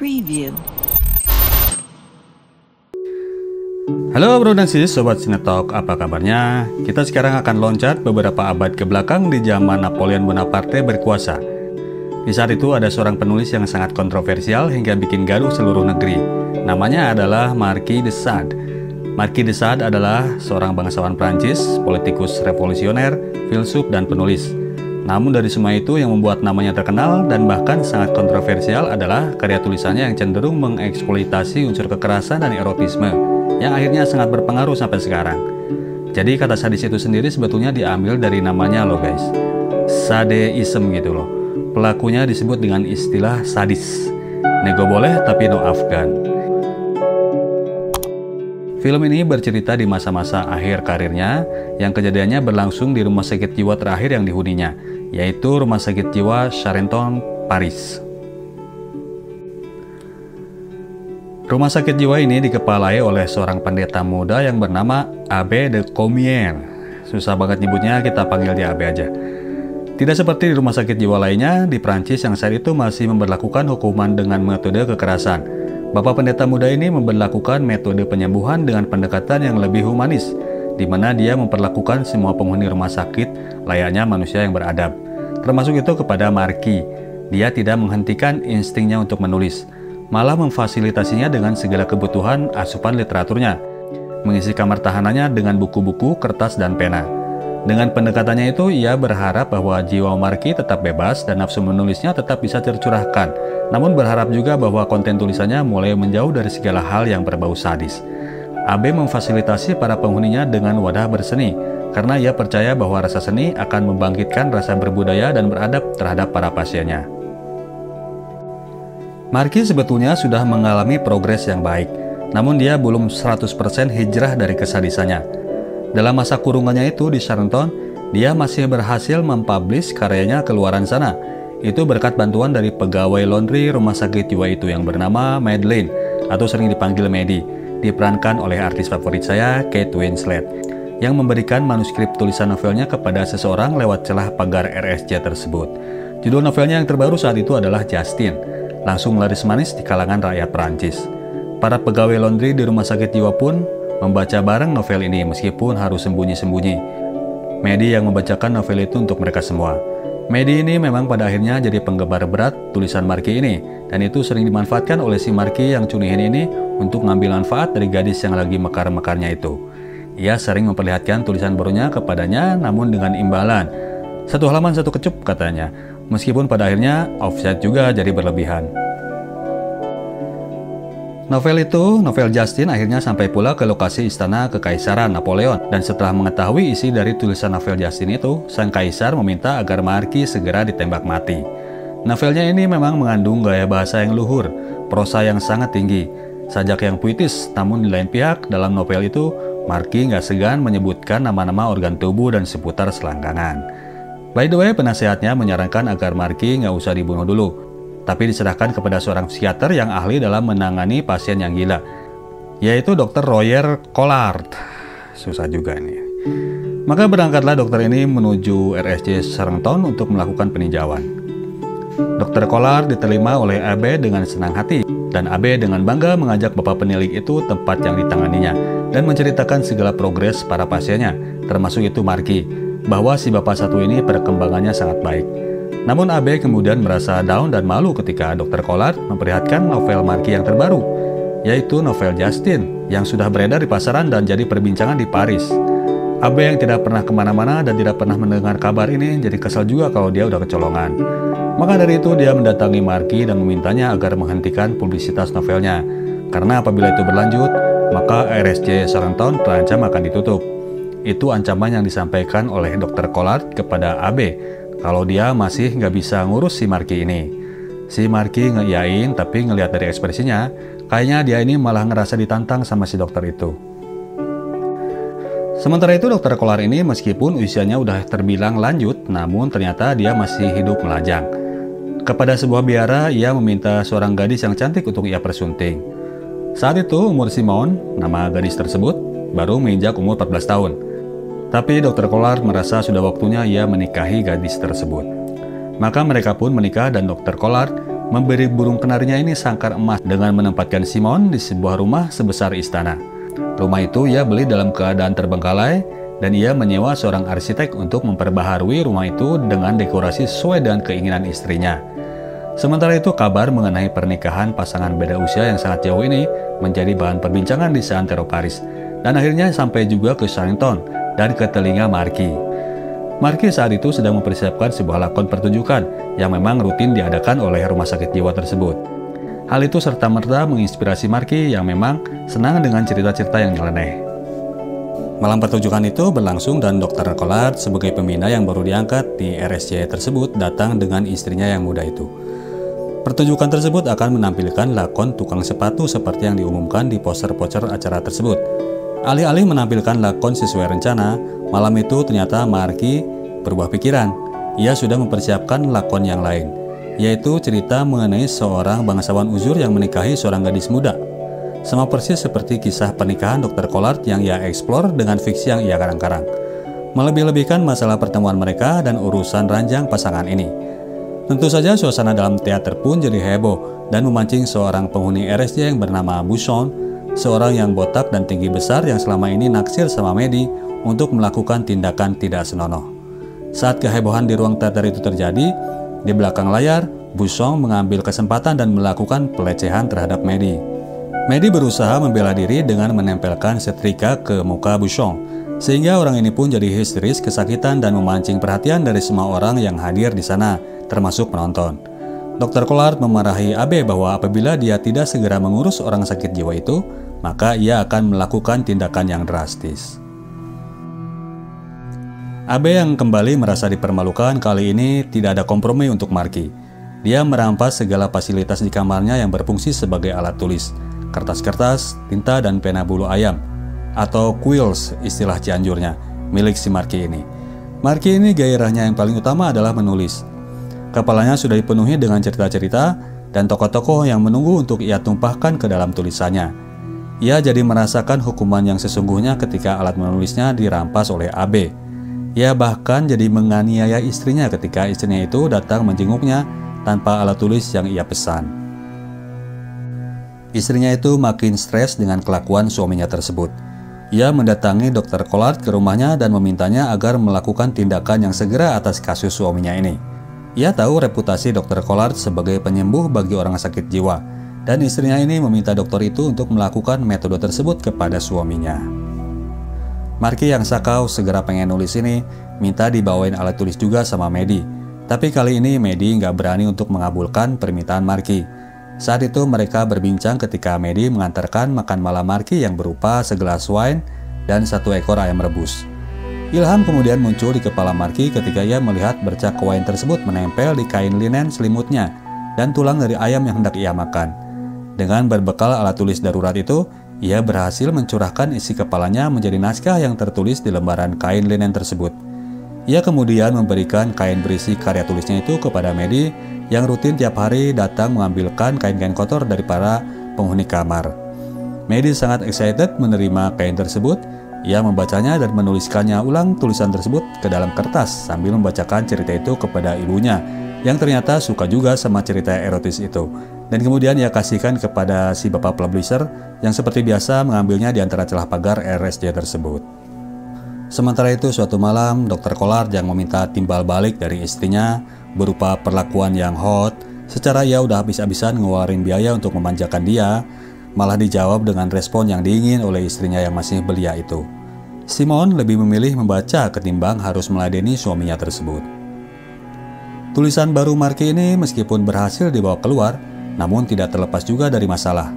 Preview. Halo bro dan sis, sobat Sinetalk, apa kabarnya? Kita sekarang akan loncat beberapa abad ke belakang di zaman Napoleon Bonaparte berkuasa. Di saat itu ada seorang penulis yang sangat kontroversial hingga bikin gaduh seluruh negeri. Namanya adalah Marquis de Sade. Marquis de Sade adalah seorang bangsawan Prancis, politikus revolusioner, filsuf, dan penulis. Namun dari semua itu yang membuat namanya terkenal dan bahkan sangat kontroversial adalah karya tulisannya yang cenderung mengeksploitasi unsur kekerasan dan erotisme, yang akhirnya sangat berpengaruh sampai sekarang. Jadi kata sadis itu sendiri sebetulnya diambil dari namanya loh guys. Sadeism gitu loh. Pelakunya disebut dengan istilah sadis. Nego boleh tapi no Afgan. Film ini bercerita di masa-masa akhir karirnya yang kejadiannya berlangsung di rumah sakit jiwa terakhir yang dihuninya, yaitu Rumah Sakit Jiwa Charenton, Paris. Rumah sakit jiwa ini dikepalai oleh seorang pendeta muda yang bernama Abbé de Comières. Susah banget nyebutnya, kita panggil dia Abbé aja. Tidak seperti di rumah sakit jiwa lainnya di Prancis yang saat itu masih memberlakukan hukuman dengan metode kekerasan. Bapak pendeta muda ini memberlakukan metode penyembuhan dengan pendekatan yang lebih humanis, di mana dia memperlakukan semua penghuni rumah sakit layaknya manusia yang beradab. Termasuk itu kepada Marquis. Dia tidak menghentikan instingnya untuk menulis, malah memfasilitasinya dengan segala kebutuhan asupan literaturnya, mengisi kamar tahanannya dengan buku-buku, kertas, dan pena. Dengan pendekatannya itu, ia berharap bahwa jiwa Marquis tetap bebas dan nafsu menulisnya tetap bisa tercurahkan, namun berharap juga bahwa konten tulisannya mulai menjauh dari segala hal yang berbau sadis. Abbé memfasilitasi para penghuninya dengan wadah berseni, karena ia percaya bahwa rasa seni akan membangkitkan rasa berbudaya dan beradab terhadap para pasiennya. Marquis sebetulnya sudah mengalami progres yang baik, namun dia belum 100% hijrah dari kesadisannya. Dalam masa kurungannya itu di Charenton, dia masih berhasil mempublish karyanya ke luaran sana. Itu berkat bantuan dari pegawai laundry rumah sakit jiwa itu yang bernama Madeleine, atau sering dipanggil Maddie, diperankan oleh artis favorit saya, Kate Winslet, yang memberikan manuskrip tulisan novelnya kepada seseorang lewat celah pagar RSJ tersebut. Judul novelnya yang terbaru saat itu adalah Justine, langsung laris manis di kalangan rakyat Prancis. Para pegawai laundry di rumah sakit jiwa pun membaca bareng novel ini meskipun harus sembunyi-sembunyi. Maddie yang membacakan novel itu untuk mereka semua. Maddie ini memang pada akhirnya jadi penggemar berat tulisan Marquis ini, dan itu sering dimanfaatkan oleh si Marquis yang cunihin ini untuk ngambil manfaat dari gadis yang lagi mekar-mekarnya itu. Ia sering memperlihatkan tulisan barunya kepadanya, namun dengan imbalan. Satu halaman satu kecup katanya, meskipun pada akhirnya offset juga jadi berlebihan. Novel Justine akhirnya sampai pula ke lokasi istana kekaisaran Napoleon, dan setelah mengetahui isi dari tulisan novel Justine itu, sang kaisar meminta agar Marquis segera ditembak mati. Novelnya ini memang mengandung gaya bahasa yang luhur, prosa yang sangat tinggi, sajak yang puitis, namun di lain pihak dalam novel itu, Marquis nggak segan menyebutkan nama-nama organ tubuh dan seputar selangkangan. By the way, penasehatnya menyarankan agar Marquis nggak usah dibunuh dulu, tapi diserahkan kepada seorang psikiater yang ahli dalam menangani pasien yang gila, yaitu Dr. Royer Collard. Susah juga nih. Maka berangkatlah dokter ini menuju RSJ Charenton untuk melakukan peninjauan. Dr. Collard diterima oleh Abbé dengan senang hati, dan Abbé dengan bangga mengajak bapak penilik itu tempat yang ditanganinya, dan menceritakan segala progres para pasiennya, termasuk itu Marquis, bahwa si bapak satu ini perkembangannya sangat baik. Namun Abbé kemudian merasa down dan malu ketika Dr. Collard memperlihatkan novel Marquis yang terbaru, yaitu novel Justine, yang sudah beredar di pasaran dan jadi perbincangan di Paris. Abbé yang tidak pernah kemana-mana dan tidak pernah mendengar kabar ini jadi kesal juga kalau dia udah kecolongan. Maka dari itu dia mendatangi Marquis dan memintanya agar menghentikan publisitas novelnya, karena apabila itu berlanjut, maka RSJ Charenton terancam akan ditutup. Itu ancaman yang disampaikan oleh Dr. Collard kepada Abbé, kalau dia masih nggak bisa ngurus si Marquis ini. Si Marquis ngeiyain, tapi ngelihat dari ekspresinya, kayaknya dia ini malah ngerasa ditantang sama si dokter itu. Sementara itu Dr. Collard ini meskipun usianya udah terbilang lanjut, namun ternyata dia masih hidup melajang. Kepada sebuah biara, ia meminta seorang gadis yang cantik untuk ia persunting. Saat itu umur Simone, nama gadis tersebut, baru menginjak umur 14 tahun. Tapi Dr. Collard merasa sudah waktunya ia menikahi gadis tersebut. Maka mereka pun menikah dan Dr. Collard memberi burung kenarinya ini sangkar emas dengan menempatkan Simon di sebuah rumah sebesar istana. Rumah itu ia beli dalam keadaan terbengkalai dan ia menyewa seorang arsitek untuk memperbaharui rumah itu dengan dekorasi sesuai dengan keinginan istrinya. Sementara itu, kabar mengenai pernikahan pasangan beda usia yang sangat jauh ini menjadi bahan perbincangan di seantero Paris, dan akhirnya sampai juga ke Charenton dan ke telinga Marquis. Marquis saat itu sedang mempersiapkan sebuah lakon pertunjukan yang memang rutin diadakan oleh rumah sakit jiwa tersebut. Hal itu serta-merta menginspirasi Marquis yang memang senang dengan cerita-cerita yang nyeleneh. Malam pertunjukan itu berlangsung dan Dr. Collard sebagai pembina yang baru diangkat di RSJ tersebut datang dengan istrinya yang muda itu. Pertunjukan tersebut akan menampilkan lakon tukang sepatu seperti yang diumumkan di poster-poster acara tersebut. Alih-alih menampilkan lakon sesuai rencana, malam itu ternyata Marquis berubah pikiran. Ia sudah mempersiapkan lakon yang lain, yaitu cerita mengenai seorang bangsawan uzur yang menikahi seorang gadis muda. Sama persis seperti kisah pernikahan Dr. Collard yang ia eksplor dengan fiksi yang ia karang-karang. Melebih-lebihkan masalah pertemuan mereka dan urusan ranjang pasangan ini. Tentu saja suasana dalam teater pun jadi heboh dan memancing seorang penghuni RSJ yang bernama Buchon, seorang yang botak dan tinggi besar yang selama ini naksir sama Medi untuk melakukan tindakan tidak senonoh. Saat kehebohan di ruang teater itu terjadi, di belakang layar, Buchon mengambil kesempatan dan melakukan pelecehan terhadap Medi. Medi berusaha membela diri dengan menempelkan setrika ke muka Buchon, sehingga orang ini pun jadi histeris, kesakitan, dan memancing perhatian dari semua orang yang hadir di sana, termasuk penonton. Dr. Collard memarahi Abe bahwa apabila dia tidak segera mengurus orang sakit jiwa itu, maka ia akan melakukan tindakan yang drastis. Abe yang kembali merasa dipermalukan kali ini tidak ada kompromi untuk Marquis. Dia merampas segala fasilitas di kamarnya yang berfungsi sebagai alat tulis, kertas-kertas, tinta, dan pena bulu ayam, atau quills istilah Cianjurnya, milik si Marquis ini. Marquis ini gairahnya yang paling utama adalah menulis. Kepalanya sudah dipenuhi dengan cerita-cerita dan tokoh-tokoh yang menunggu untuk ia tumpahkan ke dalam tulisannya. Ia jadi merasakan hukuman yang sesungguhnya ketika alat menulisnya dirampas oleh Abe. Ia bahkan jadi menganiaya istrinya ketika istrinya itu datang menjenguknya tanpa alat tulis yang ia pesan. Istrinya itu makin stres dengan kelakuan suaminya tersebut. Ia mendatangi Dr. Collard ke rumahnya dan memintanya agar melakukan tindakan yang segera atas kasus suaminya ini. Ia tahu reputasi Dr. Collard sebagai penyembuh bagi orang sakit jiwa, dan istrinya ini meminta dokter itu untuk melakukan metode tersebut kepada suaminya. Marquis yang sakau segera pengen nulis ini, minta dibawain alat tulis juga sama Medi. Tapi kali ini Medi nggak berani untuk mengabulkan permintaan Marquis. Saat itu mereka berbincang ketika Medi mengantarkan makan malam Marquis yang berupa segelas wine dan 1 ekor ayam rebus. Ilham kemudian muncul di kepala Marquis ketika ia melihat bercak wine tersebut menempel di kain linen selimutnya dan tulang dari ayam yang hendak ia makan. Dengan berbekal alat tulis darurat itu, ia berhasil mencurahkan isi kepalanya menjadi naskah yang tertulis di lembaran kain linen tersebut. Ia kemudian memberikan kain berisi karya tulisnya itu kepada Medi yang rutin tiap hari datang mengambilkan kain-kain kotor dari para penghuni kamar. Medi sangat excited menerima kain tersebut. Ia membacanya dan menuliskannya ulang tulisan tersebut ke dalam kertas sambil membacakan cerita itu kepada ibunya yang ternyata suka juga sama cerita erotis itu. Dan kemudian ia kasihkan kepada si bapak publisher yang seperti biasa mengambilnya di antara celah pagar RSJ tersebut. Sementara itu suatu malam Dr. Collard yang meminta timbal balik dari istrinya berupa perlakuan yang hot, secara ia udah habis-habisan ngeluarin biaya untuk memanjakan dia, malah dijawab dengan respon yang diingin oleh istrinya yang masih belia itu. Simon lebih memilih membaca ketimbang harus meladeni suaminya tersebut. Tulisan baru Marquis ini meskipun berhasil dibawa keluar, namun tidak terlepas juga dari masalah.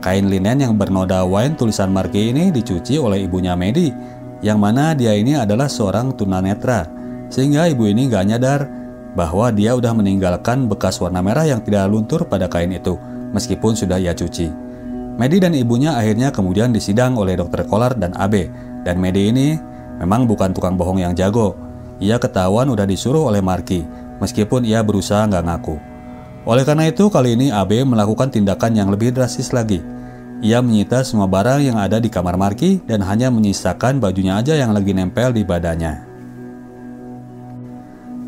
Kain linen yang bernoda wine tulisan Marquis ini dicuci oleh ibunya Medi, yang mana dia ini adalah seorang tunanetra, sehingga ibu ini gak nyadar bahwa dia udah meninggalkan bekas warna merah yang tidak luntur pada kain itu, meskipun sudah ia cuci. Medi dan ibunya akhirnya kemudian disidang oleh Dr. Collard dan Abe, dan Medi ini memang bukan tukang bohong yang jago. Ia ketahuan udah disuruh oleh Marquis, meskipun ia berusaha nggak ngaku. Oleh karena itu, kali ini Abe melakukan tindakan yang lebih drastis lagi. Ia menyita semua barang yang ada di kamar Marquis dan hanya menyisakan bajunya aja yang lagi nempel di badannya.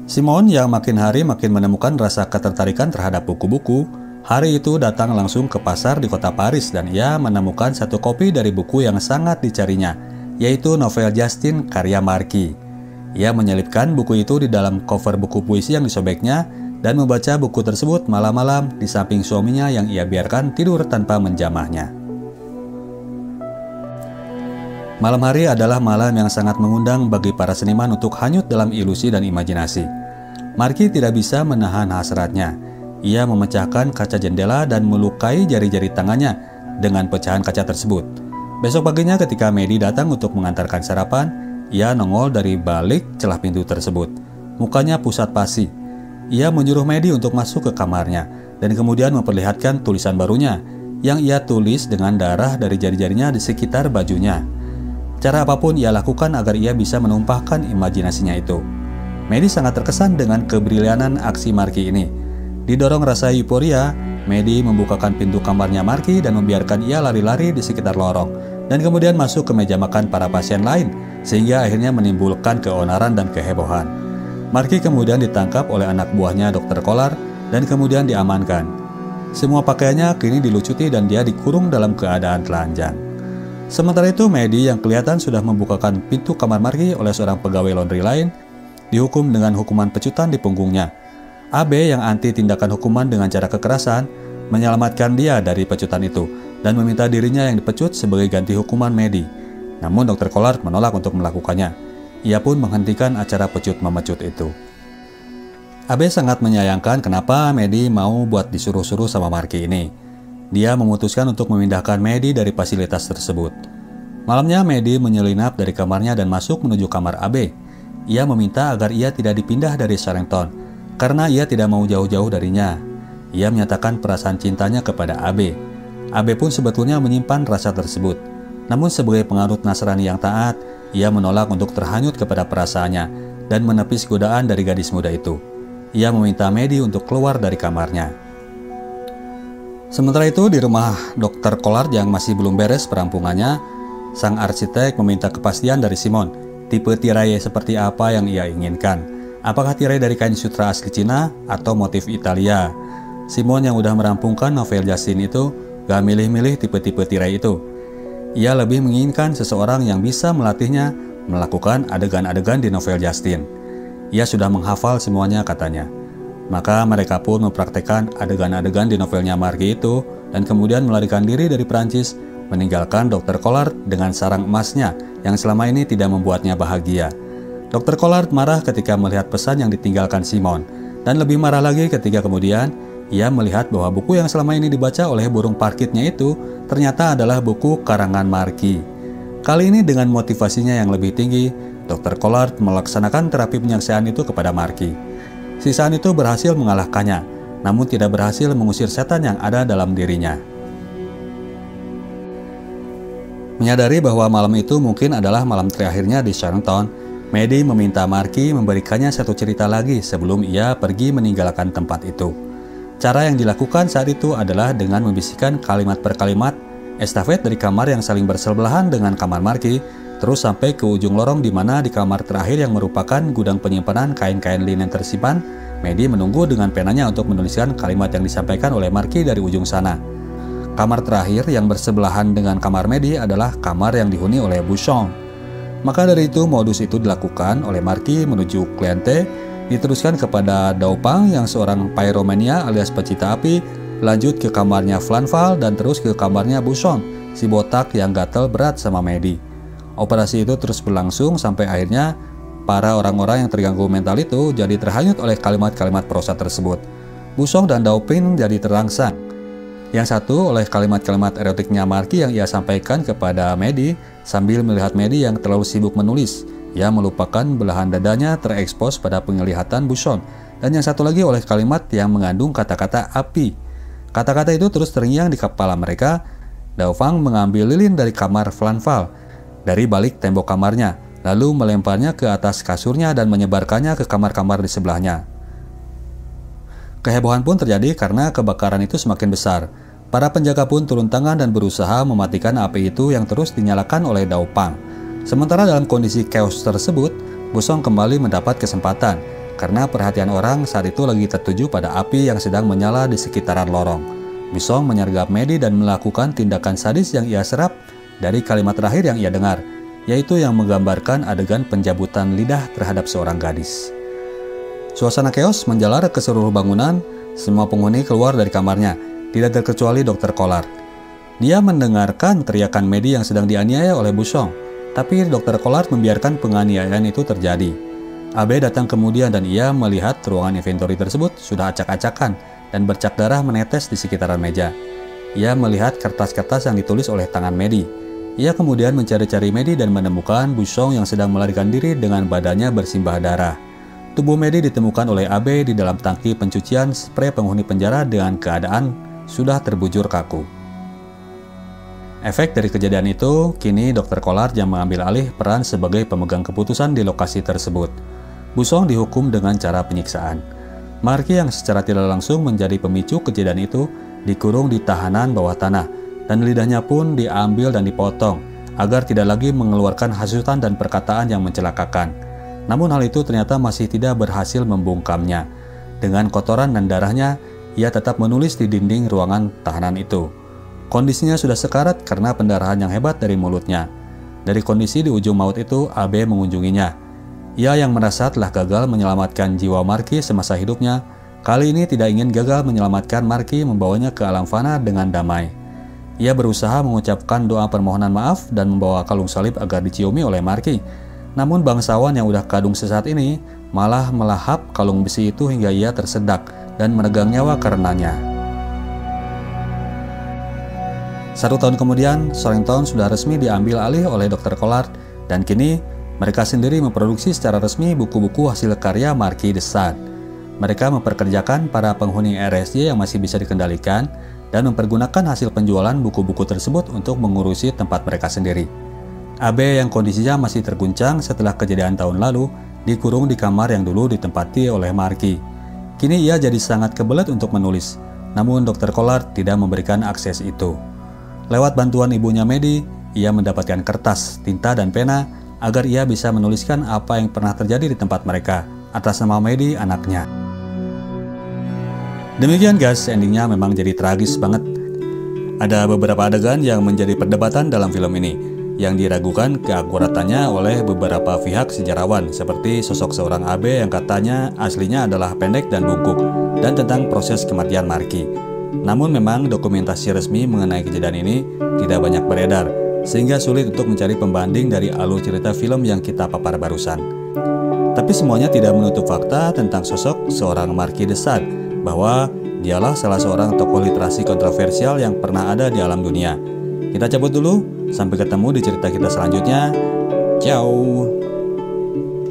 Simon yang makin hari makin menemukan rasa ketertarikan terhadap buku-buku, hari itu datang langsung ke pasar di kota Paris dan ia menemukan satu kopi dari buku yang sangat dicarinya, yaitu novel Justine karya Marquis. Ia menyelipkan buku itu di dalam cover buku puisi yang disobeknya dan membaca buku tersebut malam-malam di samping suaminya yang ia biarkan tidur tanpa menjamahnya. Malam hari adalah malam yang sangat mengundang bagi para seniman untuk hanyut dalam ilusi dan imajinasi. Marquis tidak bisa menahan hasratnya. Ia memecahkan kaca jendela dan melukai jari-jari tangannya dengan pecahan kaca tersebut. Besok paginya ketika Maddie datang untuk mengantarkan sarapan, ia nongol dari balik celah pintu tersebut. Mukanya pusat pasi. Ia menyuruh Maddie untuk masuk ke kamarnya dan kemudian memperlihatkan tulisan barunya yang ia tulis dengan darah dari jari-jarinya di sekitar bajunya. Cara apapun ia lakukan agar ia bisa menumpahkan imajinasinya itu. Maddie sangat terkesan dengan kebrilianan aksi Marquis ini. Didorong rasa euforia, Maddie membukakan pintu kamarnya Marquis dan membiarkan ia lari-lari di sekitar lorong dan kemudian masuk ke meja makan para pasien lain sehingga akhirnya menimbulkan keonaran dan kehebohan. Marquis kemudian ditangkap oleh anak buahnya Dr. Collard dan kemudian diamankan. Semua pakaiannya kini dilucuti dan dia dikurung dalam keadaan telanjang. Sementara itu, Maddie yang kelihatan sudah membukakan pintu kamar Marquis oleh seorang pegawai laundry lain, dihukum dengan hukuman pecutan di punggungnya. AB yang anti tindakan hukuman dengan cara kekerasan, menyelamatkan dia dari pecutan itu dan meminta dirinya yang dipecut sebagai ganti hukuman Maddie. Namun Dr. Collard menolak untuk melakukannya. Ia pun menghentikan acara pecut-memecut itu. AB sangat menyayangkan kenapa Maddie mau buat disuruh-suruh sama Marquis ini. Dia memutuskan untuk memindahkan Maddie dari fasilitas tersebut. Malamnya Maddie menyelinap dari kamarnya dan masuk menuju kamar AB. Ia meminta agar ia tidak dipindah dari Charrington, karena ia tidak mau jauh-jauh darinya. Ia menyatakan perasaan cintanya kepada AB. AB pun sebetulnya menyimpan rasa tersebut. Namun sebagai penganut Nasrani yang taat, ia menolak untuk terhanyut kepada perasaannya dan menepis godaan dari gadis muda itu. Ia meminta Maddie untuk keluar dari kamarnya. Sementara itu di rumah Dr. Collard yang masih belum beres perampungannya, sang arsitek meminta kepastian dari Simon, tipe tirai seperti apa yang ia inginkan. Apakah tirai dari kain sutra asli Cina atau motif Italia? Simon yang udah merampungkan novel Justine itu gak milih-milih tipe-tipe tirai itu. Ia lebih menginginkan seseorang yang bisa melatihnya melakukan adegan-adegan di novel Justine. Ia sudah menghafal semuanya katanya. Maka mereka pun mempraktekkan adegan-adegan di novelnya Marquis itu dan kemudian melarikan diri dari Prancis, meninggalkan Dr. Collard dengan sarang emasnya yang selama ini tidak membuatnya bahagia. Dr. Collard marah ketika melihat pesan yang ditinggalkan Simon, dan lebih marah lagi ketika kemudian ia melihat bahwa buku yang selama ini dibaca oleh burung parkitnya itu ternyata adalah buku karangan Marquis. Kali ini dengan motivasinya yang lebih tinggi, Dr. Collard melaksanakan terapi penyaksian itu kepada Marquis. Sisaan itu berhasil mengalahkannya, namun tidak berhasil mengusir setan yang ada dalam dirinya. Menyadari bahwa malam itu mungkin adalah malam terakhirnya di Charrington, Maddie meminta Marquis memberikannya satu cerita lagi sebelum ia pergi meninggalkan tempat itu. Cara yang dilakukan saat itu adalah dengan membisikkan kalimat per kalimat estafet dari kamar yang saling bersebelahan dengan kamar Marquis, terus sampai ke ujung lorong di mana di kamar terakhir yang merupakan gudang penyimpanan kain-kain linen tersimpan, Maddie menunggu dengan penanya untuk menuliskan kalimat yang disampaikan oleh Marquis dari ujung sana. Kamar terakhir yang bersebelahan dengan kamar Maddie adalah kamar yang dihuni oleh Bouchon. Maka dari itu modus itu dilakukan oleh Marquis menuju kliente, diteruskan kepada Daupang yang seorang pyromania alias pecinta api, lanjut ke kamarnya Flanval dan terus ke kamarnya Bouchon, si botak yang gatel berat sama Maddie. Operasi itu terus berlangsung sampai akhirnya para orang-orang yang terganggu mental itu jadi terhanyut oleh kalimat-kalimat prosa tersebut. Bouchon dan Daupin jadi terangsang. Yang satu oleh kalimat-kalimat erotiknya Marquis yang ia sampaikan kepada Maddie sambil melihat Maddie yang terlalu sibuk menulis. Ia melupakan belahan dadanya terekspos pada penglihatan Bouchon. Dan yang satu lagi oleh kalimat yang mengandung kata-kata api. Kata-kata itu terus terngiang di kepala mereka. Dauphin mengambil lilin dari kamar Flanval dari balik tembok kamarnya, lalu melemparnya ke atas kasurnya dan menyebarkannya ke kamar-kamar di sebelahnya. Kehebohan pun terjadi karena kebakaran itu semakin besar. Para penjaga pun turun tangan dan berusaha mematikan api itu yang terus dinyalakan oleh Dauphin. Sementara dalam kondisi chaos tersebut, Bouchon kembali mendapat kesempatan. karena perhatian orang saat itu lagi tertuju pada api yang sedang menyala di sekitaran lorong. Busong menyergap Medi dan melakukan tindakan sadis yang ia serap dari kalimat terakhir yang ia dengar, yaitu yang menggambarkan adegan pencabutan lidah terhadap seorang gadis. Suasana keos menjalar ke seluruh bangunan. Semua penghuni keluar dari kamarnya, tidak terkecuali Dr. Collard. Dia mendengarkan teriakan Medi yang sedang dianiaya oleh Busong, tapi Dr. Collard membiarkan penganiayaan itu terjadi. AB datang kemudian dan ia melihat ruangan inventory tersebut sudah acak-acakan dan bercak darah menetes di sekitaran meja. Ia melihat kertas-kertas yang ditulis oleh tangan Medi. Ia kemudian mencari-cari Medi dan menemukan Busong yang sedang melarikan diri dengan badannya bersimbah darah. Tubuh Medi ditemukan oleh AB di dalam tangki pencucian spray penghuni penjara dengan keadaan sudah terbujur kaku. Efek dari kejadian itu, kini Dr. Collard yang mengambil alih peran sebagai pemegang keputusan di lokasi tersebut. Busong dihukum dengan cara penyiksaan. Marky yang secara tidak langsung menjadi pemicu kejadian itu dikurung di tahanan bawah tanah, dan lidahnya pun diambil dan dipotong agar tidak lagi mengeluarkan hasutan dan perkataan yang mencelakakan. Namun hal itu ternyata masih tidak berhasil membungkamnya. Dengan kotoran dan darahnya, ia tetap menulis di dinding ruangan tahanan itu. Kondisinya sudah sekarat karena pendarahan yang hebat dari mulutnya. Dari kondisi di ujung maut itu, AB mengunjunginya. Ia yang merasa telah gagal menyelamatkan jiwa Marky semasa hidupnya, kali ini tidak ingin gagal menyelamatkan Marky membawanya ke alam fana dengan damai. Ia berusaha mengucapkan doa permohonan maaf dan membawa kalung salib agar diciumi oleh Marky. Namun bangsawan yang udah kadung sesaat ini malah melahap kalung besi itu hingga ia tersedak dan menegang nyawa karenanya. 1 tahun kemudian, Sorrington sudah resmi diambil alih oleh Dr. Collard dan kini mereka sendiri memproduksi secara resmi buku-buku hasil karya Marquis de Sade. Mereka memperkerjakan para penghuni RSJ yang masih bisa dikendalikan dan mempergunakan hasil penjualan buku-buku tersebut untuk mengurusi tempat mereka sendiri. AB yang kondisinya masih terguncang setelah kejadian tahun lalu dikurung di kamar yang dulu ditempati oleh Marky. Kini ia jadi sangat kebelet untuk menulis, namun Dr. Collard tidak memberikan akses itu. Lewat bantuan ibunya Medi, ia mendapatkan kertas, tinta, dan pena agar ia bisa menuliskan apa yang pernah terjadi di tempat mereka atas nama Medi, anaknya. Demikian guys, endingnya memang jadi tragis banget. Ada beberapa adegan yang menjadi perdebatan dalam film ini, yang diragukan keakuratannya oleh beberapa pihak sejarawan, seperti sosok seorang AB yang katanya aslinya adalah pendek dan bungkuk, dan tentang proses kematian Marky. Namun memang dokumentasi resmi mengenai kejadian ini tidak banyak beredar, sehingga sulit untuk mencari pembanding dari alur cerita film yang kita papar barusan. Tapi semuanya tidak menutup fakta tentang sosok seorang Marquis de Sade, bahwa dialah salah seorang tokoh literasi kontroversial yang pernah ada di alam dunia. Kita cabut dulu, sampai ketemu di cerita kita selanjutnya. Ciao!